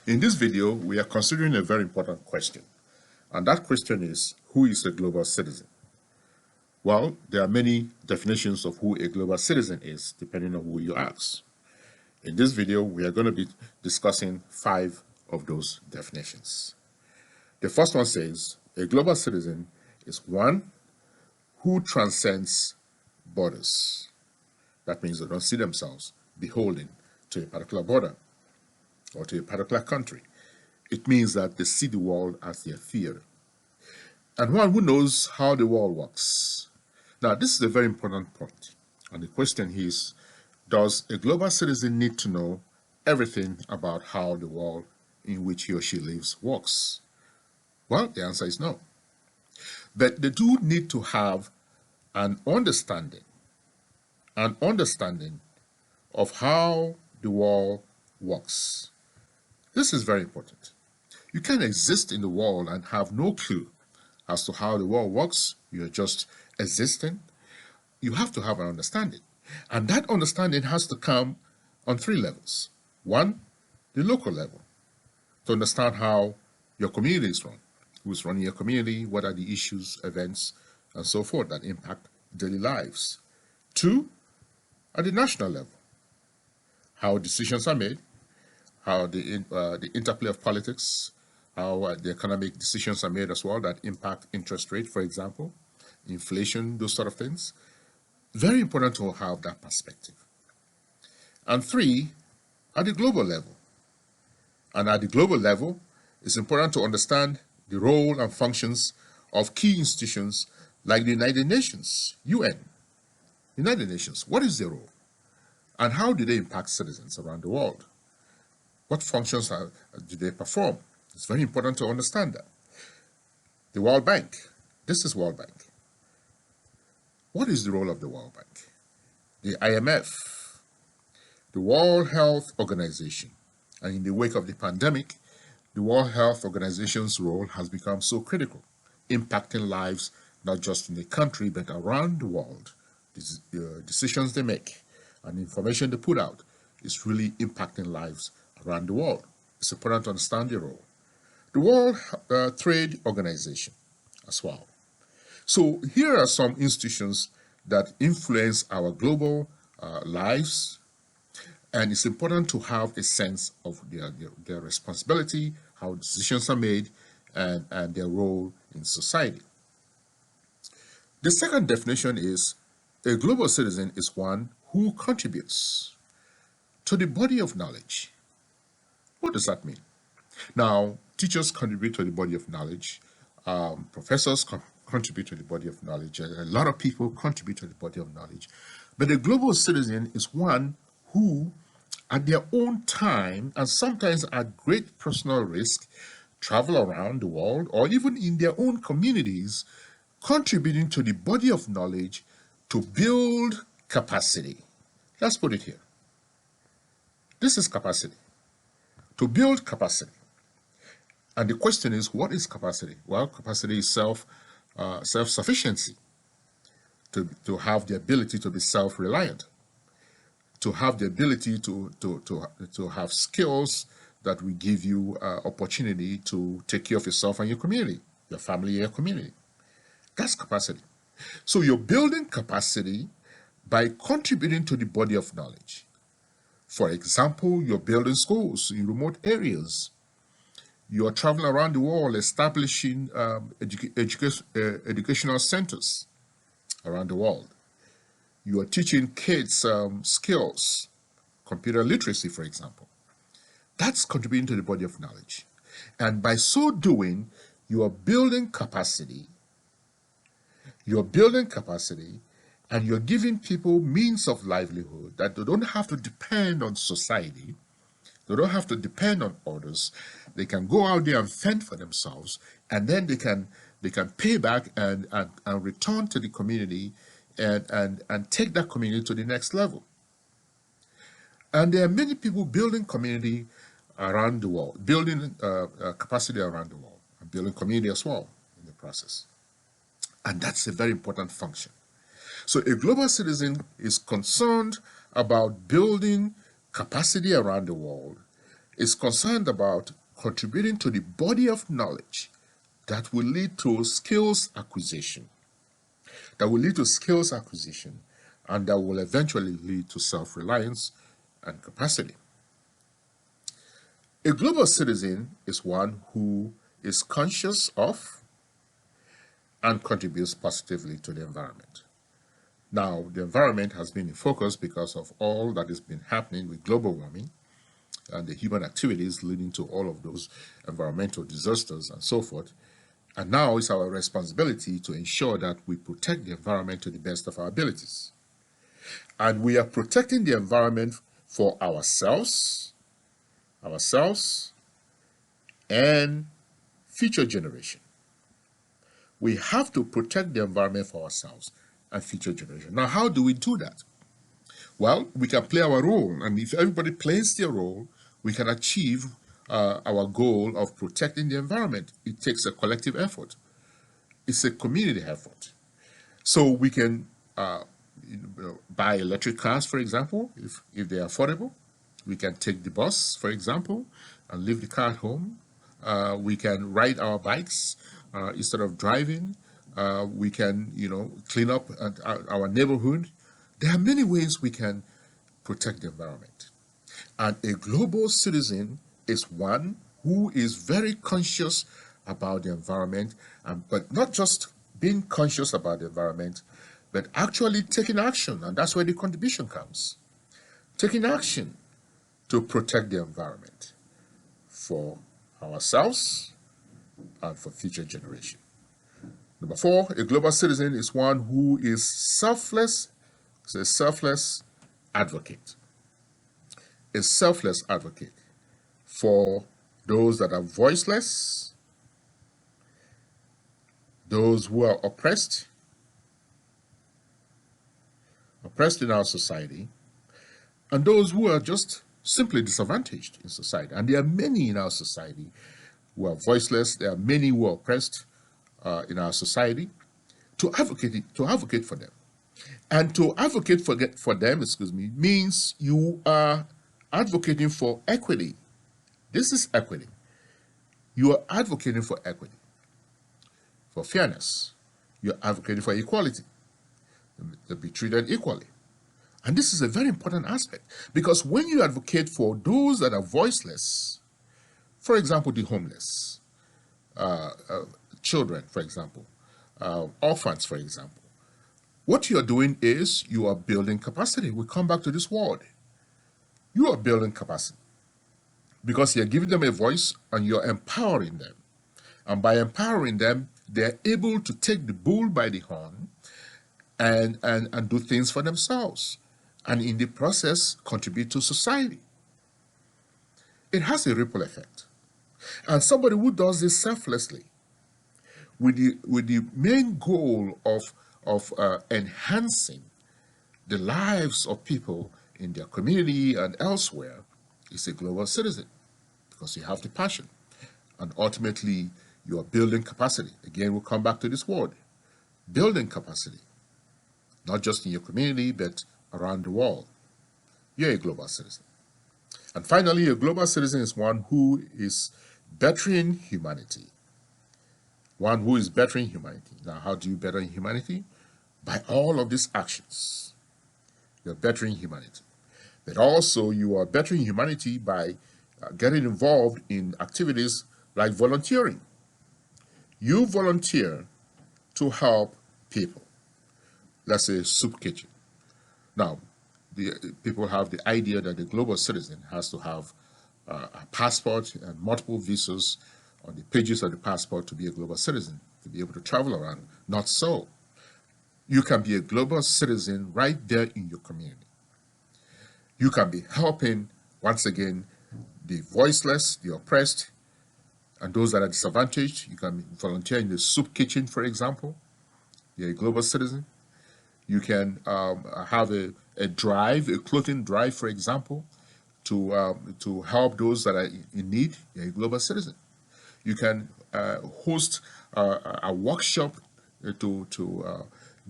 In this video, we are considering a very important question, and that question is, who is a global citizen? Well, there are many definitions of who a global citizen is, depending on who you ask. In this video, we are going to be discussing 5 of those definitions. The first one says, a global citizen is one who transcends borders. That means they don't see themselves beholden to a particular border or to a particular country. It means that they see the world as their theater. And one who knows how the world works. Now, this is a very important point. And the question is, does a global citizen need to know everything about how the world in which he or she lives works? Well, the answer is no. But they do need to have an understanding of how the world works. This is very important. You can't exist in the world and have no clue as to how the world works. You're just existing. You have to have an understanding. And that understanding has to come on 3 levels. 1, the local level, to understand how your community is run, who's running your community, what are the issues, events, and so forth that impact daily lives. 2, at the national level, how decisions are made, how the interplay of politics, how the economic decisions are made as well that impact interest rate, for example, inflation, those sort of things. Very important to have that perspective. And 3, at the global level. And at the global level, it's important to understand the role and functions of key institutions like the United Nations, UN. United Nations, what is their role? And how do they impact citizens around the world? What functions do they perform? It's very important to understand that. The World Bank, this is World Bank. What is the role of the World Bank? The IMF, the World Health Organization. And in the wake of the pandemic, the World Health Organization's role has become so critical, impacting lives not just in the country but around the world. The decisions they make and the information they put out is really impacting lives around the world. It's important to understand their role. The World Trade Organization as well. So here are some institutions that influence our global lives, and it's important to have a sense of their responsibility, how decisions are made, and their role in society. The second definition is a global citizen is one who contributes to the body of knowledge. What does that mean? Now, teachers contribute to the body of knowledge, professors contribute to the body of knowledge, a lot of people contribute to the body of knowledge. But a global citizen is one who, at their own time, and sometimes at great personal risk, travel around the world or even in their own communities, contributing to the body of knowledge to build capacity. Let's put it here. This is capacity. To build capacity. And the question is, what is capacity? Well, capacity is self-sufficiency, to have the ability to be self-reliant, to have the ability to have skills that will give you opportunity to take care of yourself and your community, your family, your community. That's capacity. So you're building capacity by contributing to the body of knowledge. For example, you're building schools in remote areas. You're traveling around the world establishing educational centers around the world. You are teaching kids skills, computer literacy, for example. That's contributing to the body of knowledge. And by so doing, you are building capacity. You're building capacity, and you're giving people means of livelihood that they don't have to depend on society. They don't have to depend on others. They can go out there and fend for themselves, and then they can pay back and return to the community and take that community to the next level. And there are many people building community around the world, building capacity around the world, and building community as well in the process. And that's a very important function. So a global citizen is concerned about building capacity around the world, is concerned about contributing to the body of knowledge that will lead to skills acquisition, and that will eventually lead to self-reliance and capacity. A global citizen is one who is conscious of and contributes positively to the environment. Now, the environment has been in focus because of all that has been happening with global warming and the human activities leading to all of those environmental disasters and so forth. And now it's our responsibility to ensure that we protect the environment to the best of our abilities. And we are protecting the environment for ourselves, and future generation. We have to protect the environment for ourselves and future generation. Now, how do we do that? Well, we can play our role, and if everybody plays their role, we can achieve our goal of protecting the environment. It takes a collective effort. It's a community effort. So we can buy electric cars, for example, if they are affordable. We can take the bus, for example, and leave the car at home. We can ride our bikes instead of driving. We can, clean up our neighborhood. There are many ways we can protect the environment. And a global citizen is one who is very conscious about the environment, but not just being conscious about the environment, but actually taking action. And that's where the contribution comes. Taking action to protect the environment for ourselves and for future generations. Number 4, a global citizen is one who is selfless. It's a selfless advocate. A selfless advocate for those that are voiceless, those who are oppressed in our society, and those who are just simply disadvantaged in society. And there are many in our society who are voiceless. There are many who are oppressed in our society. To advocate for them. And to advocate for them, means you are advocating for equity. This is equity. You are advocating for equity, for fairness. You are advocating for equality, to be treated equally. And this is a very important aspect, because when you advocate for those that are voiceless, for example, the homeless, children, for example, orphans, for example, what you are doing is you are building capacity. We come back to this word. You are building capacity because you're giving them a voice and you're empowering them. And by empowering them, they're able to take the bull by the horn and do things for themselves, and in the process contribute to society. It has a ripple effect. And somebody who does this selflessly with the main goal of enhancing the lives of people in their community and elsewhere is a global citizen, because you have the passion. And ultimately, you are building capacity. Again, we'll come back to this word, building capacity, not just in your community, but around the world. You're a global citizen. And finally, a global citizen is one who is bettering humanity. One who is bettering humanity. Now, how do you better humanity? By all of these actions. You're bettering humanity. But also, you are bettering humanity by getting involved in activities like volunteering. You volunteer to help people. Let's say soup kitchen. Now, people have the idea that the global citizen has to have a passport and multiple visas on the pages of the passport to be a global citizen, to be able to travel around. Not so. You can be a global citizen right there in your community. You can be helping, once again, the voiceless, the oppressed, and those that are disadvantaged. You can volunteer in the soup kitchen, for example. You're a global citizen. You can have a drive, a clothing drive, for example, to help those that are in need. You're a global citizen. You can host a workshop to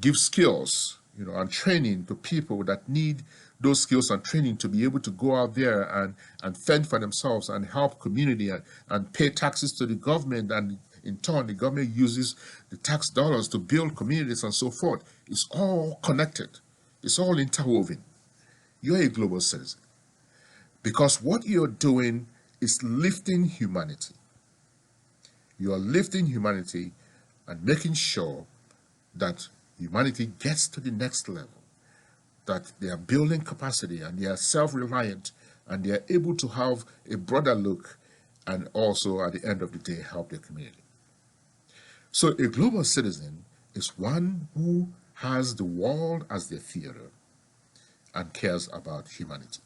give skills, and training to people that need those skills and training to be able to go out there and fend for themselves and help community and pay taxes to the government, and in turn the government uses the tax dollars to build communities and so forth. It's all connected. It's all interwoven. You're a global citizen because what you're doing is lifting humanity. You are lifting humanity and making sure that humanity gets to the next level, that they are building capacity and they are self-reliant and they are able to have a broader look and also at the end of the day help their community. So a global citizen is one who has the world as their theater and cares about humanity.